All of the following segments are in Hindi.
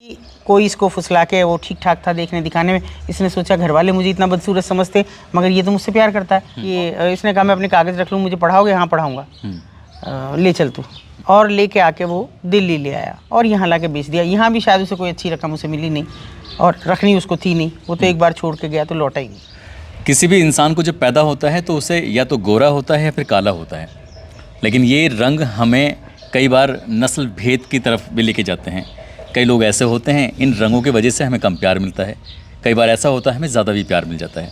कि कोई इसको फुसला के वो ठीक ठाक था देखने दिखाने में, इसने सोचा घर वाले मुझे इतना बदसूरत समझते, मगर ये तो मुझसे प्यार करता है। ये इसने कहा मैं अपने कागज़ रख लूँ, मुझे पढ़ाओगे? हाँ पढ़ाऊँगा, ले चल तू। और लेके आके वो दिल्ली ले आया और यहाँ ला के बेच दिया। यहाँ भी शायद उसे कोई अच्छी रकम उसे मिली नहीं और रखनी उसको थी नहीं, वो तो एक बार छोड़ के गया तो लौटा ही नहीं। किसी भी इंसान को जब पैदा होता है तो उसे या तो गोरा होता है या फिर काला होता है, लेकिन ये रंग हमें कई बार नस्ल भेद की तरफ भी लेके जाते हैं। कई लोग ऐसे होते हैं, इन रंगों की वजह से हमें कम प्यार मिलता है, कई बार ऐसा होता है हमें ज़्यादा भी प्यार मिल जाता है।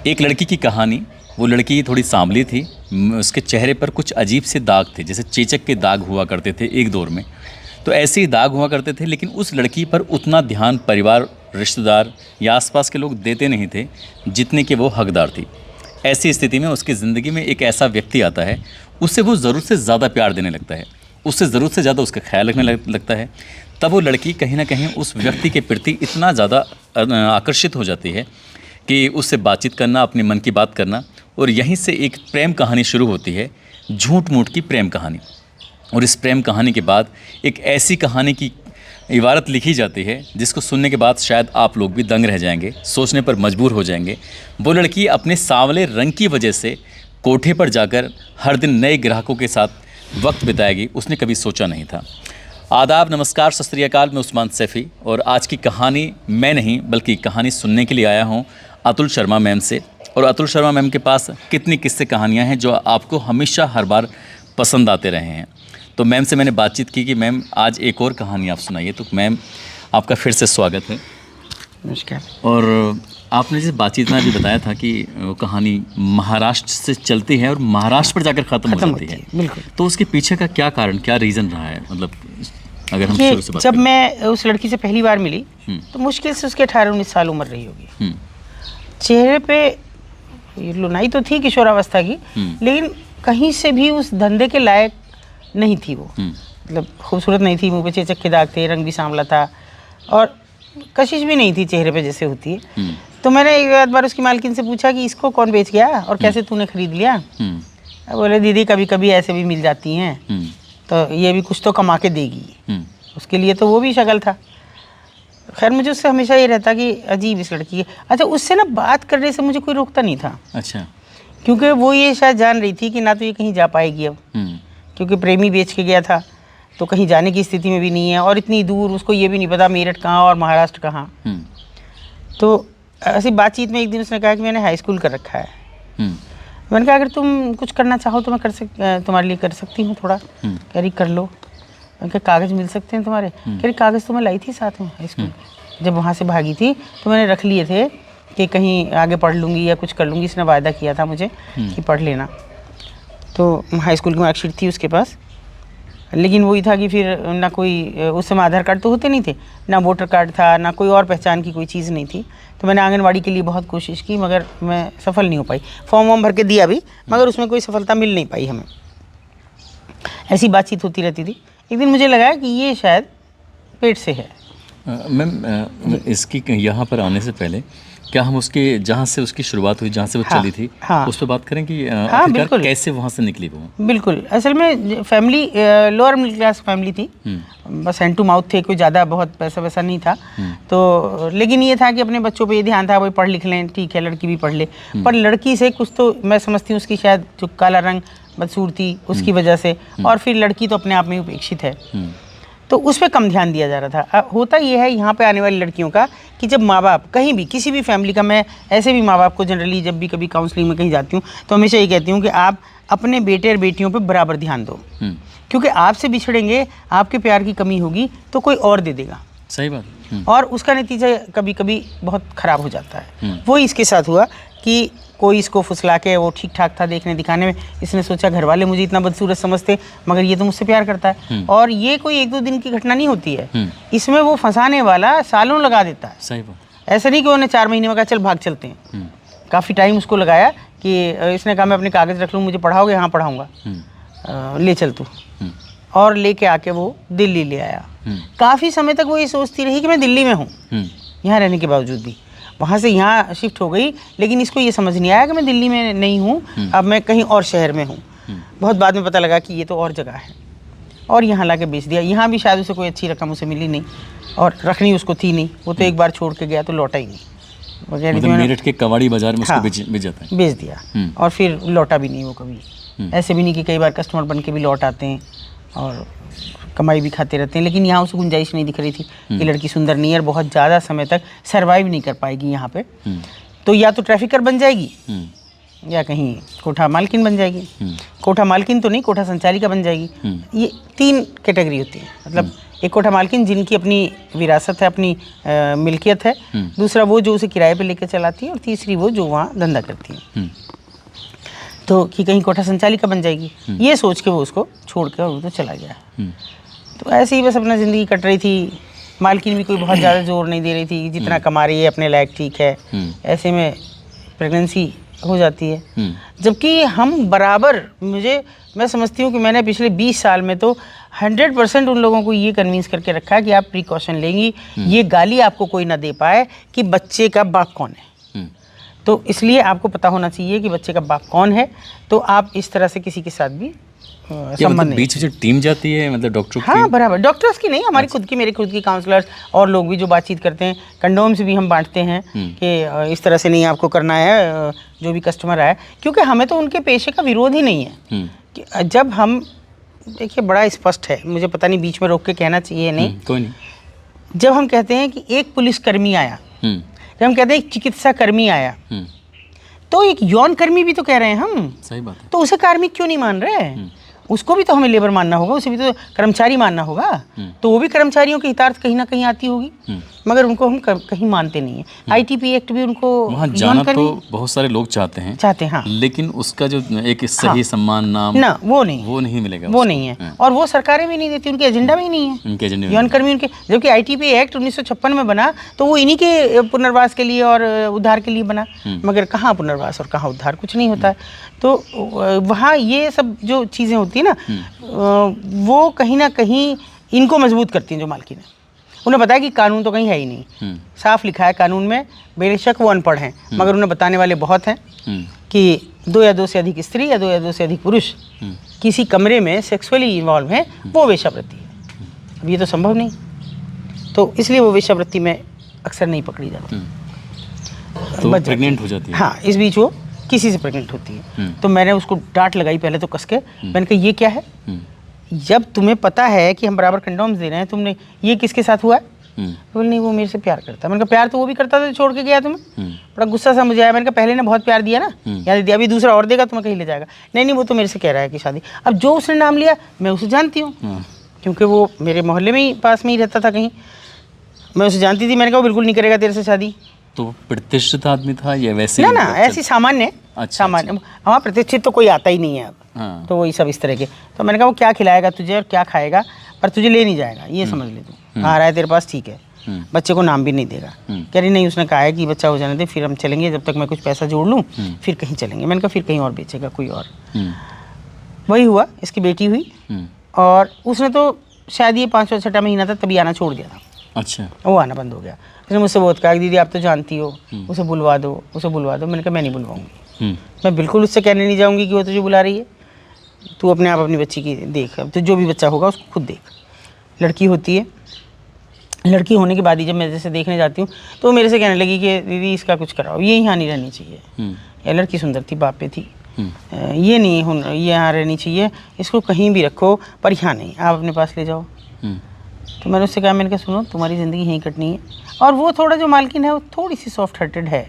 एक लड़की की कहानी, वो लड़की थोड़ी सांवली थी, उसके चेहरे पर कुछ अजीब से दाग थे, जैसे चेचक के दाग हुआ करते थे एक दौर में, तो ऐसे ही दाग हुआ करते थे। लेकिन उस लड़की पर उतना ध्यान परिवार, रिश्तेदार या आसपास के लोग देते नहीं थे जितने के वो हकदार थी। ऐसी स्थिति में उसकी ज़िंदगी में एक ऐसा व्यक्ति आता है, उससे वो ज़रूरत से ज़्यादा प्यार देने लगता है, उससे ज़रूरत से ज़्यादा उसका ख्याल रखने लगता है। तब वो लड़की कहीं ना कहीं उस व्यक्ति के प्रति इतना ज़्यादा आकर्षित हो जाती है कि उससे बातचीत करना, अपने मन की बात करना, और यहीं से एक प्रेम कहानी शुरू होती है, झूठ मूठ की प्रेम कहानी। और इस प्रेम कहानी के बाद एक ऐसी कहानी की इबारत लिखी जाती है जिसको सुनने के बाद शायद आप लोग भी दंग रह जाएंगे, सोचने पर मजबूर हो जाएंगे। वो लड़की अपने सांवले रंग की वजह से कोठे पर जाकर हर दिन नए ग्राहकों के साथ वक्त बिताएगी, उसने कभी सोचा नहीं था। आदाब, नमस्कार, सत श्री अकाल, मैं उस्मान सैफ़ी, और आज की कहानी मैं नहीं बल्कि कहानी सुनने के लिए आया हूँ अतुल शर्मा मैम से। और अतुल शर्मा मैम के पास कितनी किस्से कहानियाँ हैं जो आपको हमेशा हर बार पसंद आते रहे हैं। तो मैम से मैंने बातचीत की कि मैम आज एक और कहानी आप सुनाइए। तो मैम आपका फिर से स्वागत है। नमस्कार। और आपने जिस बातचीत में अभी बताया था कि वो कहानी महाराष्ट्र से चलती है और महाराष्ट्र पर जाकर ख़त्म हो जाती है, बिल्कुल। तो उसके पीछे का क्या कारण, क्या रीज़न रहा है? मतलब अगर हम शुरू से बात जब करें। मैं उस लड़की से पहली बार मिली तो मुश्किल से उसके 18-19 साल उम्र रही होगी। चेहरे पे लुनाई तो थी किशोरावस्था की, लेकिन कहीं से भी उस धंधे के लायक नहीं थी वो। मतलब खूबसूरत नहीं थी, मुंह पे चेचक के दाग थे, रंग भी सांवला था और कशिश भी नहीं थी चेहरे पे जैसे होती है। तो मैंने एक बार उसकी मालकिन से पूछा कि इसको कौन बेच गया और कैसे तूने खरीद लिया? बोले दीदी कभी कभी ऐसे भी मिल जाती हैं, तो ये भी कुछ तो कमा के देगी। उसके लिए तो वो भी शक्ल था। खैर मुझे उससे हमेशा ये रहता कि अजीब इस लड़की है। अच्छा, उससे ना बात करने से मुझे कोई रोकता नहीं था। अच्छा। क्योंकि वो ये शायद जान रही थी कि ना तो ये कहीं जा पाएगी अब, क्योंकि प्रेमी बेच के गया था तो कहीं जाने की स्थिति में भी नहीं है, और इतनी दूर उसको ये भी नहीं पता मेरठ कहाँ और महाराष्ट्र कहाँ। तो ऐसी बातचीत में एक दिन उसने कहा कि मैंने हाई स्कूल कर रखा है। मैंने कहा अगर तुम कुछ करना चाहो तो मैं तुम्हारे लिए कर सकती हूँ थोड़ा। कह रही कर लो। मैंने कहा कागज़ मिल सकते हैं तुम्हारे? कह रही कागज़ तो मैं लाई थी साथ में हाई स्कूल, जब वहाँ से भागी थी तो मैंने रख लिए थे कि कहीं आगे पढ़ लूँगी या कुछ कर लूँगी। इसने वायदा किया था मुझे कि पढ़ लेना। तो हाई स्कूल की मार्कशीट थी उसके पास, लेकिन वही था कि फिर ना कोई, उस समय आधार कार्ड तो होते नहीं थे, ना वोटर कार्ड था, ना कोई और पहचान की कोई चीज़ नहीं थी। तो मैंने आंगनवाड़ी के लिए बहुत कोशिश की, मगर मैं सफल नहीं हो पाई। फॉर्म वॉर्म भर के दिया भी, मगर उसमें कोई सफलता मिल नहीं पाई हमें। ऐसी बातचीत होती रहती थी। एक दिन मुझे लगा कि ये शायद पेट से है। मैम इसकी यहाँ पर आने से पहले क्या हम उसके जहाँ से उसकी शुरुआत हुई, जहाँ से वो चली थी, उस पर बात करें कि आखिरकार कैसे वहाँ से निकली वो? बिल्कुल। असल में family lower middle class family थी, बस हैंड टू माउथ थे, कोई ज़्यादा बहुत पैसा वैसा नहीं था। तो लेकिन ये था कि अपने बच्चों पे ये ध्यान था, भाई पढ़ लिख लें, ठीक है लड़की भी पढ़ ले। पर लड़की से कुछ तो मैं समझती हूँ, उसकी शायद जो काला रंग बदसूरती उसकी वजह से, और फिर लड़की तो अपने आप में उपेक्षित है, तो उस पर कम ध्यान दिया जा रहा था। होता ये है यहाँ पे आने वाली लड़कियों का कि जब माँ बाप कहीं भी, किसी भी फैमिली का, मैं ऐसे भी माँ बाप को जनरली जब भी कभी काउंसलिंग में कहीं जाती हूँ तो हमेशा ये कहती हूँ कि आप अपने बेटे और बेटियों पे बराबर ध्यान दो, क्योंकि आपसे बिछड़ेंगे, आपके प्यार की कमी होगी तो कोई और दे देगा। सही बात। और उसका नतीजा कभी कभी बहुत ख़राब हो जाता है। वो इसके साथ हुआ कि कोई इसको फुसला के, वो ठीक ठाक था देखने दिखाने में, इसने सोचा घर वाले मुझे इतना बदसूरत समझते, मगर ये तो मुझसे प्यार करता है। और ये कोई 1-2 दिन की घटना नहीं होती है, इसमें वो फंसाने वाला सालों लगा देता है। सही बात। ऐसा नहीं कि उन्हें 4 महीने में कहा चल भाग चलते हैं। काफ़ी टाइम उसको लगाया कि इसने कहा मैं अपने कागज़ रख लूँ, मुझे पढ़ाओगे? हाँ पढ़ाऊँगा, ले चल तू। और लेके आके वो दिल्ली ले आया। काफ़ी समय तक वो ये सोचती रही कि मैं दिल्ली में हूँ, यहाँ रहने के बावजूद भी। वहाँ से यहाँ शिफ्ट हो गई, लेकिन इसको ये समझ नहीं आया कि मैं दिल्ली में नहीं हूँ, अब मैं कहीं और शहर में हूँ। बहुत बाद में पता लगा कि ये तो और जगह है, और यहाँ ला के बेच दिया। यहाँ भी शायद उसे कोई अच्छी रकम उसे मिली नहीं और रखनी उसको थी नहीं, वो तो एक बार छोड़ के गया तो लौटा ही नहीं। वो कह रही थी मतलब मैंने मेरठ के कबाड़ी बाजार में उसको हाँ, बेच जाता है। बेच दिया और फिर लौटा भी नहीं वो कभी। ऐसे भी नहीं कि कई बार कस्टमर बन के भी लौट आते हैं और कमाई भी खाते रहते हैं, लेकिन यहाँ उसे गुंजाइश नहीं दिख रही थी कि लड़की सुंदर नहीं है और बहुत ज़्यादा समय तक सर्वाइव नहीं कर पाएगी यहाँ पे। तो या तो ट्रैफिकर बन जाएगी या कहीं कोठा मालकिन बन जाएगी। कोठा मालकिन तो नहीं, कोठा संचालिका बन जाएगी। ये 3 कैटेगरी होती है। मतलब एक कोठा मालकिन जिनकी अपनी विरासत है, अपनी मिल्कियत है, दूसरा वो जो उसे किराए पे लेकर चलाती है, और तीसरी वो जो वहाँ धंधा करती है। तो कि कहीं कोठा संचालिका बन जाएगी, ये सोच के वो उसको छोड़ के और वो तो चला गया। तो ऐसे ही बस अपना ज़िंदगी कट रही थी। मालकिन भी कोई बहुत ज़्यादा जोर नहीं दे रही थी, जितना कमा रही है अपने लायक ठीक है। ऐसे में प्रेगनेंसी हो जाती है, जबकि हम बराबर, मैं समझती हूँ कि मैंने पिछले 20 साल में तो 100% उन लोगों को ये कन्विंस करके रखा है कि आप प्रिकॉशन लेंगी, ये गाली आपको कोई ना दे पाए कि बच्चे का बाप कौन है। तो इसलिए आपको पता होना चाहिए कि बच्चे का बाप कौन है, तो आप इस तरह से किसी के साथ भी संबंध मतलब बीच में जो टीम जाती है, मतलब डॉक्टर की? हाँ बराबर, डॉक्टर्स की नहीं, हमारी खुद की, मेरे खुद की काउंसलर्स और लोग भी जो बातचीत करते हैं। कंडोम्स भी हम बांटते हैं कि इस तरह से नहीं आपको करना है जो भी कस्टमर आए, क्योंकि हमें तो उनके पेशे का विरोध ही नहीं है। कि जब हम, देखिए बड़ा स्पष्ट है, मुझे पता नहीं बीच में रोक के कहना चाहिए नहीं, कोई नहीं। जब हम कहते हैं कि एक पुलिसकर्मी आया, जब हम कहते हैं एक चिकित्सा कर्मी आया, तो एक यौन कर्मी भी तो कह रहे हैं हम। सही बात है। तो उसे कार्मिक क्यों नहीं मान रहे? उसको भी तो हमें लेबर मानना होगा, उसे भी तो कर्मचारी मानना होगा। तो वो भी कर्मचारियों की हितार्थ कहीं ना कहीं आती होगी, मगर उनको हम कहीं मानते नहीं है। आईटीपी एक्ट भी उनको वहाँ जाना तो बहुत सारे लोग चाहते हैं, हाँ, लेकिन उसका जो एक सही सम्मान नाम ना वो नहीं मिलेगा, वो नहीं है। और वो सरकारें भी नहीं देती, उनके एजेंडा में ही नहीं है उनके एजेंडे यौन कर्मी उनके। जबकि आईटीपी एक्ट 1956 में बना तो वो इन्हीं के पुनर्वास के लिए और उद्धार के लिए बना, मगर कहाँ पुनर्वास और कहाँ उद्धार, कुछ नहीं होता है। तो वहाँ ये सब जो चीज़ें होती है ना, वो कहीं ना कहीं इनको मजबूत करती हैं जो मालकिन है। उन्हें पता है कि कानून तो कहीं है ही नहीं, साफ लिखा है कानून में, बेशक वो अनपढ़ हैं, मगर उन्हें बताने वाले बहुत हैं कि 2 या 2 से अधिक स्त्री या 2 या 2 से अधिक पुरुष किसी कमरे में सेक्सुअली इन्वॉल्व हैं, वो वेश्यावृत्ति है। अब ये तो संभव नहीं, तो इसलिए वो वेश्यावृत्ति में अक्सर नहीं पकड़ी जाती, तो प्रेग्नेंट हो जाती है। हाँ, इस बीच वो किसी से प्रेग्नेंट होती है। तो मैंने उसको डांट लगाई पहले तो कस के, मैंने कहा ये क्या है, जब तुम्हें पता है कि हम बराबर कंडोम्स दे रहे हैं, तुमने ये किसके साथ हुआ है? बोल नहीं, वो मेरे से प्यार करता है। मैंने कहा प्यार तो वो भी करता था, छोड़ के गया तुम्हें। बड़ा गुस्सा सा मुझे आया, मैंने कहा पहले ने बहुत प्यार दिया ना, याद दिया, अभी दूसरा और देगा तुम्हें कहीं ले जाएगा। नहीं वो तो मेरे से कह रहा है कि शादी। अब जो उसने नाम लिया मैं उसे जानती हूँ, क्योंकि वो मेरे मोहल्ले में ही पास में ही रहता था कहीं, मैं उसे जानती थी। मैंने कहा वो बिल्कुल नहीं करेगा तेरे से शादी। तो प्रतिष्ठित आदमी था या वैसे? ना ऐसी सामान्य, सामान्य। हाँ, प्रतिष्ठित तो कोई आता ही नहीं है अब। हाँ। तो वही सब इस तरह के। तो मैंने कहा वो क्या खिलाएगा तुझे और क्या खाएगा, पर तुझे ले नहीं जाएगा, ये समझ ले तू। आ रहा है तेरे पास, ठीक है, बच्चे को नाम भी नहीं देगा। कह रही नहीं, उसने कहा है कि बच्चा हो जाने दे, फिर हम चलेंगे, जब तक मैं कुछ पैसा जोड़ लूँ फिर कहीं चलेंगे। मैंने कहा फिर कहीं और बेचेगा कोई और। वही हुआ, इसकी बेटी हुई, और उसने तो शायद ये 5वां 6वां महीना था तभी आना छोड़ दिया था। अच्छा। वो आना बंद हो गया। उसने मुझसे बहुत कहा दीदी आप तो जानती हो, उसे बुलवा दो, उसे बुलवा दो। मैंने कहा मैं नहीं बुलवाऊंगी, मैं बिल्कुल उससे कहने नहीं जाऊंगी कि वो तुझे बुला रही है। तू अपने आप अपनी बच्ची की देख, अब तो जो भी बच्चा होगा उसको खुद देख। लड़की होती है, लड़की होने के बाद ही जब मैं जैसे देखने जाती हूँ तो वो मेरे से कहने लगी कि दीदी इसका कुछ कराओ, ये यहाँ नहीं रहनी चाहिए, या लड़की सुंदर थी, बाप पे थी, ये नहीं ये यहाँ रहनी चाहिए, इसको कहीं भी रखो पर यहाँ नहीं, आप अपने पास ले जाओ। तो मैंने उससे कहा, मैंने कहा सुनो तुम्हारी ज़िंदगी यहीं कटनी है। और वो थोड़ा जो मालकिन है वो थोड़ी सी सॉफ्ट हार्टेड है।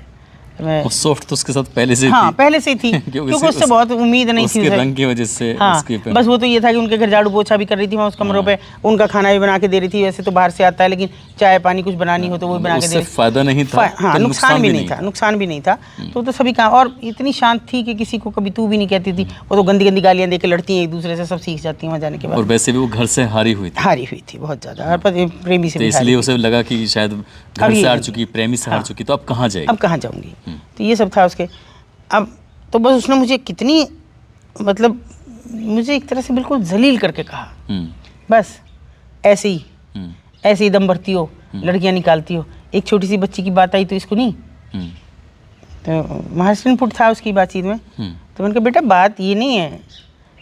सॉफ्ट तो उसके साथ पहले से हाँ, थी। पहले से ही थी क्योंकि उससे बहुत उम्मीद नहीं थी, उसके रंग की वजह से। हाँ, बस वो तो ये था कि उनके घर झाड़ू पोछा भी कर रही थी वहाँ उस कमरों पे, उनका खाना भी बना के दे रही थी। वैसे तो बाहर से आता है, लेकिन चाय पानी कुछ बनानी हो तो वो बना के दे रही थी। फायदा नहीं था, हाँ, नुकसान भी नहीं था, नुकसान भी नहीं था। तो सभी काम, और इतनी शांत थी कि किसी को कभी तू भी नहीं कहती थी। वो तो गंदी गंदी गालियाँ दे के लड़ती हैं एक दूसरे से, सब सीख जाती हैं वहाँ जाने के बाद। और वैसे भी वो घर से हारी हुई थी बहुत ज़्यादा, और प्रेमी से, इसलिए उसे लगा कि शायद घर से हार चुकी, प्रेमी से हार चुकी, तो अब कहाँ जाएगी, अब कहाँ जाऊँगी। तो ये सब था उसके। अब तो बस उसने मुझे कितनी, मतलब मुझे एक तरह से बिल्कुल जलील करके कहा, बस ऐसे ही दम भरती हो, लड़कियां निकालती हो। एक छोटी सी बच्ची की बात आई तो इसको नहीं। तो महाराष्ट्र इनपुट था उसकी बातचीत में। तो मैंने कहा बेटा बात ये नहीं है,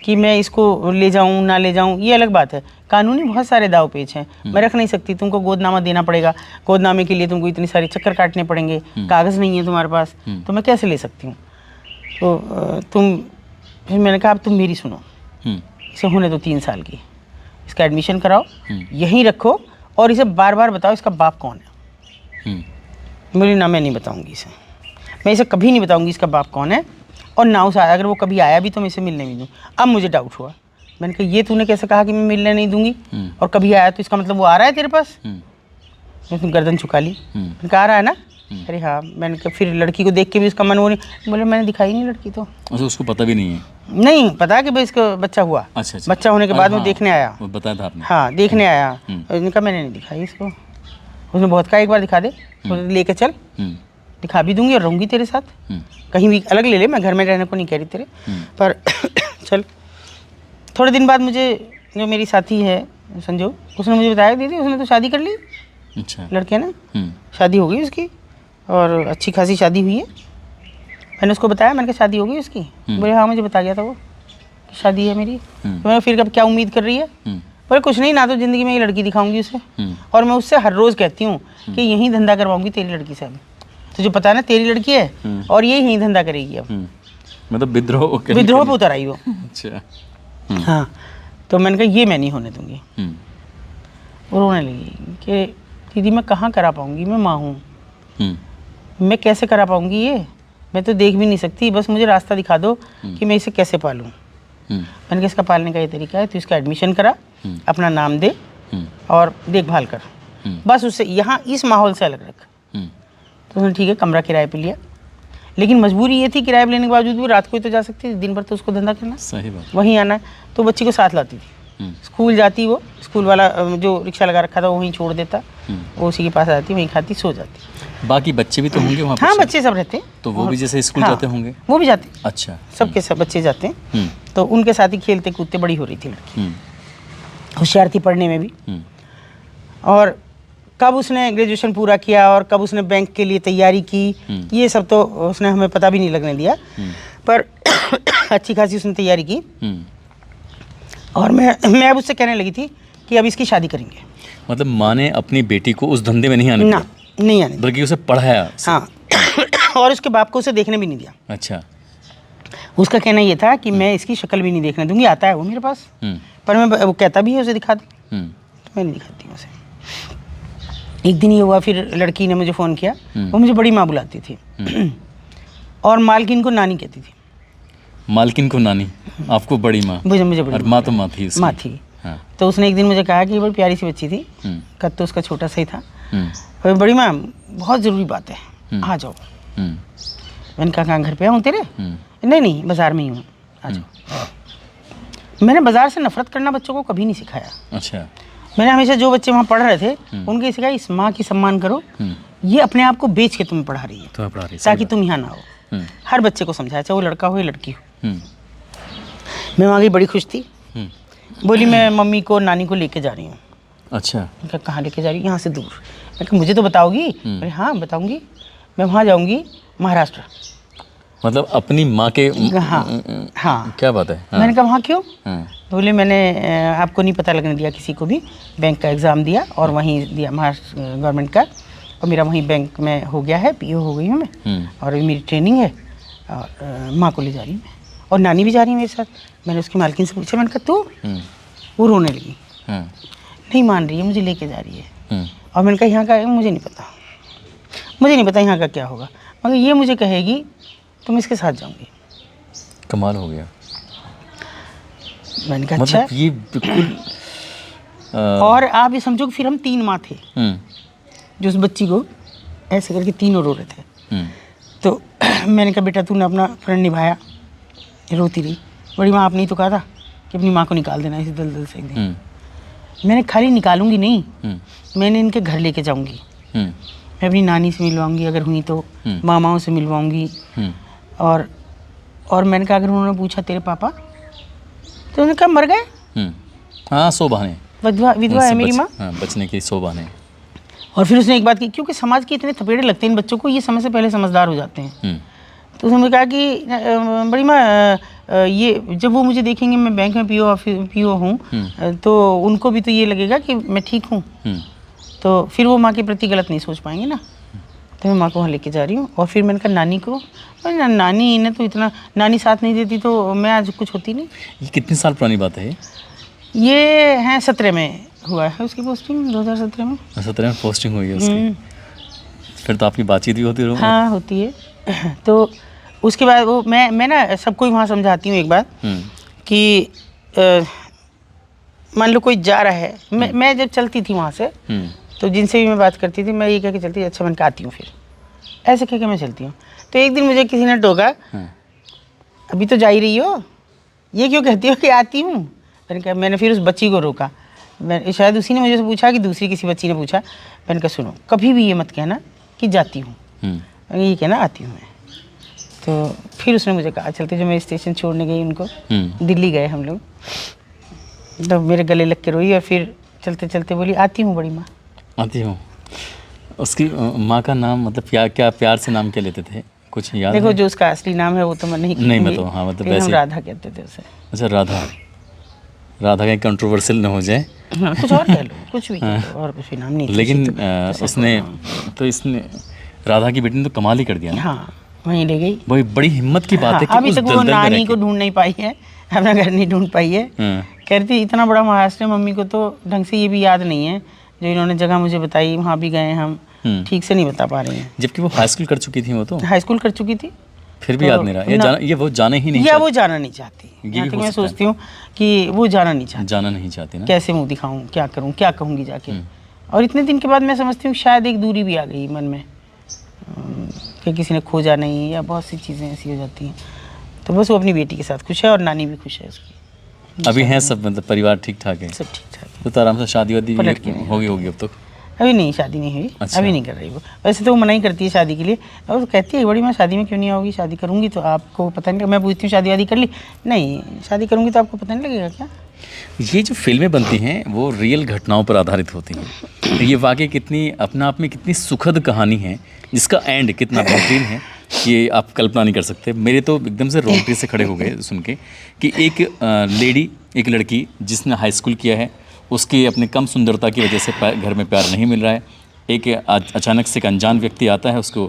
कि मैं इसको ले जाऊं ना ले जाऊं, ये अलग बात है। कानूनी बहुत सारे दाव पेच हैं, मैं रख नहीं सकती। तुमको गोदनामा देना पड़ेगा, गोदनामे के लिए तुमको इतनी सारी चक्कर काटने पड़ेंगे, कागज़ नहीं है तुम्हारे पास, तो मैं कैसे ले सकती हूँ। तो फिर मैंने कहा अब तुम मेरी सुनो, इसे होने दो 3 साल की, इसका एडमिशन कराओ, यहीं रखो और इसे बार बार बताओ इसका बाप कौन है। बोली ना मैं नहीं बताऊँगी इसे, मैं इसे कभी नहीं बताऊँगी इसका बाप कौन है, और ना उसे अगर वो कभी आया भी तो मैं इसे मिलने नहीं दूँ। अब मुझे डाउट हुआ, मैंने कहा ये तूने कैसे कहा कि मैं मिलने नहीं दूंगी, और कभी आया तो इसका मतलब वो आ रहा है तेरे पास। उसने गर्दन झुका ली, मैंने कहा आ रहा है ना, अरे हाँ। मैंने कहा फिर लड़की को देख के भी उसका मन वो नहीं, बोले मैंने दिखाई नहीं लड़की तो। अच्छा, उसको पता भी नहीं है? नहीं पता कि भाई इसका बच्चा हुआ। अच्छा। बच्चा होने के बाद वो देखने आया, वो बताया था आपने? हाँ देखने आया। उसने कहा मैंने नहीं दिखाई इसको। उसने बहुत कहा एक बार दिखा दे, लेके चल, दिखा भी दूंगी और रहूंगी तेरे साथ, कहीं भी अलग ले ले, मैं घर में रहने को नहीं कह रही तेरे, पर चल। थोड़े दिन बाद मुझे जो मेरी साथी है संजू, उसने मुझे बताया दीदी उसने तो शादी कर ली। अच्छा। लड़के ना शादी हो गई उसकी, और अच्छी खासी शादी हुई है। मैंने उसको बताया, मैंने कहा शादी हो गई उसकी, बोले हाँ मुझे बता गया था वो कि शादी है मेरी। तो मैंने फिर कब क्या उम्मीद कर रही है, बोले कुछ नहीं, ना तो ज़िंदगी में ये लड़की दिखाऊंगी उसे, और मैं उससे हर रोज़ कहती हूँ कि यहीं धंधा करवाऊंगी तेरी लड़की से। अब तुझे पता है ना तेरी लड़की है और ये यहीं धंधा करेगी। अब मतलब विद्रोह पे उतर आई वो। अच्छा। हाँ, तो मैंने कहा ये मैं नहीं होने दूंगी। वो रोने लगी कि दीदी मैं कहाँ करा पाऊँगी, मैं माँ हूँ, मैं कैसे करा पाऊँगी ये, मैं तो देख भी नहीं सकती, बस मुझे रास्ता दिखा दो कि मैं इसे कैसे पालूँ। मैंने कहा इसका पालने का ये तरीका है, तो इसका एडमिशन करा, अपना नाम दे और देखभाल कर, बस उससे यहाँ इस माहौल से अलग रख। तो उसने ठीक है कमरा किराए पे लिया, लेकिन मजबूरी ये थी किराए पे लेने के बावजूद भी रात को ही तो जा सकती थी, दिन भर तो उसको धंधा करना, सही बात, वहीं आना है। तो बच्ची को साथ लाती थी, स्कूल जाती, वो स्कूल वाला जो रिक्शा लगा रखा था वो वहीं छोड़ देता, वो उसी के पास आती, वहीं खाती, सो जाती। बाकी बच्चे भी तो होंगे वहाँ पर? हाँ बच्चे सब रहते हैं। तो वो भी जैसे स्कूल जाते होंगे? वो भी जाते। अच्छा। सबके सब बच्चे जाते हैं, तो उनके साथ ही खेलते कूदते बड़ी हो रही थी लड़की, होशियार थी पढ़ने में भी। और कब उसने ग्रेजुएशन पूरा किया और कब उसने बैंक के लिए तैयारी की, ये सब तो उसने हमें पता भी नहीं लगने दिया, पर अच्छी खासी उसने तैयारी की। और मैं अब उससे कहने लगी थी कि अब इसकी शादी करेंगे। मतलब माँ ने अपनी बेटी को उस धंधे में नहीं आने दिया? नहीं आने, बल्कि उसे पढ़ाया। हाँ और उसके बाप को उसे देखने भी नहीं दिया। अच्छा। उसका कहना ये था कि मैं इसकी शक्ल भी नहीं देखने दूंगी, आता है वो मेरे पास, पर मैं वो कहता भी है उसे दिखा दे, तो मैं नहीं दिखाती हूँ उसे। एक दिन ये हुआ, फिर लड़की ने मुझे फ़ोन किया, वो मुझे बड़ी माँ बुलाती थी और मालकिन को नानी कहती थी। मालकिन को नानी, आपको बड़ी माँ? मुझे बड़ी माँ तो माँ थी, माँ थी। हाँ। तो उसने एक दिन मुझे कहा कि बड़ी प्यारी सी बच्ची थी, कद तो उसका छोटा सा ही था, बड़ी माँ बहुत ज़रूरी बात है, आ जाओ। मैंने कहा घर पे आऊँ तेरे? नहीं बाज़ार में ही हूँ, आ जाओ। मैंने बाज़ार से नफरत करना बच्चों को कभी नहीं सिखाया। अच्छा। मैंने हमेशा जो बच्चे वहाँ पढ़ रहे थे उनके सिखाया इस माँ की सम्मान करो, ये अपने आप को बेच के तुम्हें पढ़ा रही है, ताकि तुम यहाँ ना हो। हर बच्चे को समझाया, चाहे वो लड़का हो या लड़की हो। मैं वहाँ गई, बड़ी खुश थी, बोली मैं मम्मी को नानी को लेके जा रही हूँ। अच्छा। कहाँ लेके जा रही हूँ? यहाँ से दूर। मैं कहा मुझे तो बताओगी? अरे हाँ बताऊँगी, मैं वहाँ जाऊँगी महाराष्ट्र। मतलब अपनी माँ के? हाँ। क्या बात है? हाँ। मैंने कहा वहाँ क्यों? बोले मैंने आपको नहीं पता लगने दिया किसी को भी, बैंक का एग्ज़ाम दिया और वहीं दिया महाराष्ट्र गवर्नमेंट का, और मेरा वहीं बैंक में हो गया है, पीओ हो गई हूँ मैं, और अभी मेरी ट्रेनिंग है, और माँ को ले जा रही हूँ मैं, और नानी भी जा रही है मेरे साथ। मैंने उसकी मालकिन से पूछा, मैंने कहा तू? वो रोने लगी, नहीं मान रही है, मुझे लेके जा रही है। और मैंने कहा यहाँ का मुझे नहीं पता यहाँ का क्या होगा, मगर ये मुझे कहेगी तो मैं इसके साथ जाऊँगी। कमाल हो गया। मैंने कहा अच्छा। मतलब ये बिल्कुल और आप ये समझो कि फिर हम 3 माँ थे जो उस बच्ची को ऐसे करके तीनों रो रहे थे। तो मैंने कहा बेटा तूने अपना प्रण निभाया, रोती रही। बड़ी माँ आपने ही तो कहा था कि अपनी माँ को निकाल देना इसी दलदल से। एक दिन मैंने खाली निकालूंगी नहीं, मैंने इनके घर लेके जाऊंगी, मैं अपनी नानी से मिलवाऊंगी, अगर हुई तो मामाओं से मिलवाऊंगी। और मैंने कहा अगर उन्होंने पूछा तेरे पापा, तो उन्होंने कहा मर गए। हाँ, 100 बहाने, विधवा है मेरी माँ, बचने की 100 बहाने। और फिर उसने एक बात की, क्योंकि समाज के इतने थपेड़े लगते हैं इन बच्चों को, ये समय से पहले समझदार हो जाते हैं। तो उसने कहा कि बड़ी माँ ये जब वो मुझे देखेंगे मैं बैंक में पीओ हूँ, तो उनको भी तो ये लगेगा कि मैं ठीक हूँ, तो फिर वो माँ के प्रति गलत नहीं सोच पाएंगे ना। तो मैं माँ को वहाँ लेके जा रही हूँ। और फिर मैंने कहा नानी को, नानी ने तो इतना, नानी साथ नहीं देती तो मैं आज कुछ होती नहीं। ये कितने साल पुरानी बात है? ये है 17 में हुआ है उसकी पोस्टिंग, 2017 में। 17 में पोस्टिंग हुई है उसकी। फिर तो आपकी बातचीत भी होती है? हाँ होती है। तो उसके बाद वो मैं ना सबको वहाँ समझाती हूँ एक बात कि मान लो कोई जा रहा है, मैं जब चलती थी वहाँ से तो जिनसे भी मैं बात करती थी मैं ये कह के चलती थी, अच्छा मैं आती हूँ, फिर ऐसे कह के मैं चलती हूँ। तो एक दिन मुझे किसी ने टोका, अभी तो जा ही रही हो, ये क्यों कहती हो कि आती हूँ? मैंने कहा, मैंने फिर उस बच्ची को रोका, मैं शायद उसी ने मुझे पूछा कि दूसरी किसी बच्ची ने पूछा। मैंने कहा सुनो, कभी भी ये मत कहना कि जाती हूँ, ये कहना आती हूँ मैं। तो फिर उसने मुझे कहा चलते, जो मैं स्टेशन छोड़ने गई उनको, दिल्ली गए हम लोग, तो मेरे गले लग के रोई और फिर चलते चलते बोली आती हूँ बड़ी माँ। आती हूँ। उसकी माँ का नाम मतलब क्या प्यार से नाम क्या लेते थे, कुछ याद? देखो जो उसका असली नाम है वो तो मैं नहीं मैं तो हाँ मतलब हम राधा कहते थे उसे। अच्छा राधा कहीं कंट्रोवर्शियल न हो जाए। हाँ, कुछ और कह लो, कुछ भी कह लो, और कुछ भी नाम नहीं। लेकिन इसने राधा की बेटी ने तो कमाल ही कर दिया ना। हाँ, वहीं ले गई। वही बड़ी हिम्मत की बात है कि अभी तक वो नानी को ढूंढ नहीं पाई है, अपना घर नहीं ढूंढ पाई है। कहती इतना बड़ा महाराष्ट्र, मम्मी को तो ढंग से ये भी याद नहीं है जो इन्होंने जगह मुझे बताई, वहाँ भी गए हम, ठीक से नहीं बता पा रहे हैं। जबकि वो हाई स्कूल कर चुकी थी, वो तो हाई स्कूल कर चुकी थी, फिर भी याद नहीं रहा। ये वो जाने ही नहीं, या वो जाना नहीं चाहती। यहाँ तक मैं सोचती हूँ कि वो जाना नहीं चाहती ना। कैसे मुँह दिखाऊँ, क्या करूँ, क्या कहूँगी जाके। और इतने दिन के बाद मैं समझती हूँ शायद एक दूरी भी आ गई मन में कि किसी ने खोजा नहीं, या बहुत सी चीज़ें ऐसी हो जाती हैं। तो बस वो अपनी बेटी के साथ खुश है और नानी भी खुश है उसकी। अभी हैं सब, मतलब परिवार ठीक ठाक है? सब ठीक ठाक है। तो आराम से शादी वादी होगी अब तक? अभी नहीं, शादी नहीं हुई। अच्छा। अभी नहीं कर रही वो। वैसे तो वो मना ही करती है शादी के लिए, और वो कहती है बड़ी मैं शादी में क्यों नहीं आओगी, शादी करूँगी तो आपको पता नहीं। मैं पूछती हूँ शादी वादी कर ली? नहीं, शादी करूँगी तो आपको पता नहीं लगेगा क्या? ये जो फिल्में बनती हैं वो रियल घटनाओं पर आधारित होती हैं। ये वाकई कितनी अपने आप में कितनी सुखद कहानी है, जिसका एंड कितना बेहतरीन है ये आप कल्पना नहीं कर सकते। मेरे तो एकदम से रोंगटे से खड़े हो गए सुन के कि एक लड़की जिसने हाई स्कूल किया है, उसकी अपनी कम सुंदरता की वजह से घर में प्यार नहीं मिल रहा है। एक अचानक से एक अनजान व्यक्ति आता है, उसको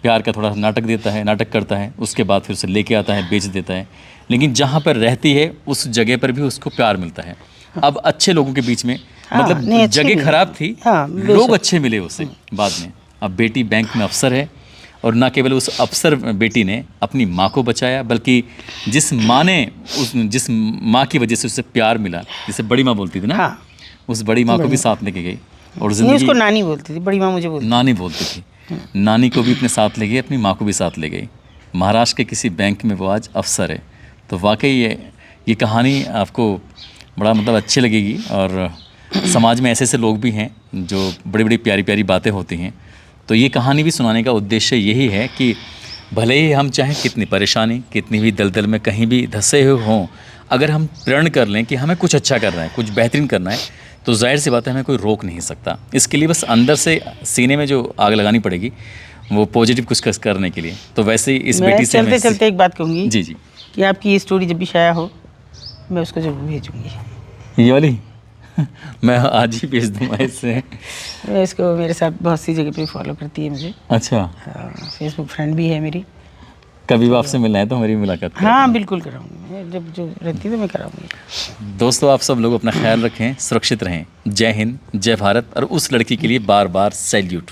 प्यार का थोड़ा नाटक करता है, उसके बाद फिर उसे लेके आता है, बेच देता है। लेकिन जहाँ पर रहती है उस जगह पर भी उसको प्यार मिलता है। अब अच्छे लोगों के बीच में, मतलब जगह खराब थी, लोग अच्छे मिले उसे बाद में। अब बेटी बैंक में अफसर है, और ना केवल उस अफसर बेटी ने अपनी माँ को बचाया, बल्कि जिस माँ की वजह से उसे प्यार मिला, जिसे बड़ी माँ बोलती थी ना, उस बड़ी माँ को भी साथ लेके गई। और जिंदगी उसको नानी बोलती थी, बड़ी माँ मुझे नानी बोलती थी। नानी को भी अपने साथ ले गई, अपनी माँ को भी साथ ले गई। महाराष्ट्र के किसी बैंक में वो आज अफसर है। तो वाकई ये कहानी आपको बड़ा मतलब अच्छी लगेगी। और समाज में ऐसे लोग भी हैं जो बड़ी बड़ी प्यारी प्यारी बातें होती हैं। तो ये कहानी भी सुनाने का उद्देश्य यही है कि भले ही हम चाहें कितनी परेशानी, कितनी भी दलदल में कहीं भी धंसे हुए हों, अगर हम प्रण कर लें कि हमें कुछ अच्छा करना है, कुछ बेहतरीन करना है, तो जाहिर सी बात है हमें कोई रोक नहीं सकता। इसके लिए बस अंदर से सीने में जो आग लगानी पड़ेगी, वो पॉजिटिव कुछ करने के लिए। तो वैसे ही इस बेटी से चलते एक बात कहूँगी जी कि आपकी ये स्टोरी जब भी शाया हो, मैं उसको जरूर भेजूँगी। ये वाली मैं आज ही भेज दूँगा इससे। इसको मेरे साथ बहुत सी जगह पे फॉलो करती है मुझे। अच्छा। फेसबुक फ्रेंड भी है मेरी। कभी भी आपसे मिलना है तो हमारी मुलाकात करें। हाँ बिल्कुल कराऊंगी मैं, जब जो रहती है तो मैं कराऊंगी। दोस्तों, आप सब लोग अपना ख्याल रखें, सुरक्षित रहें। जय हिंद, जय भारत। और उस लड़की के लिए बार बार सैल्यूट।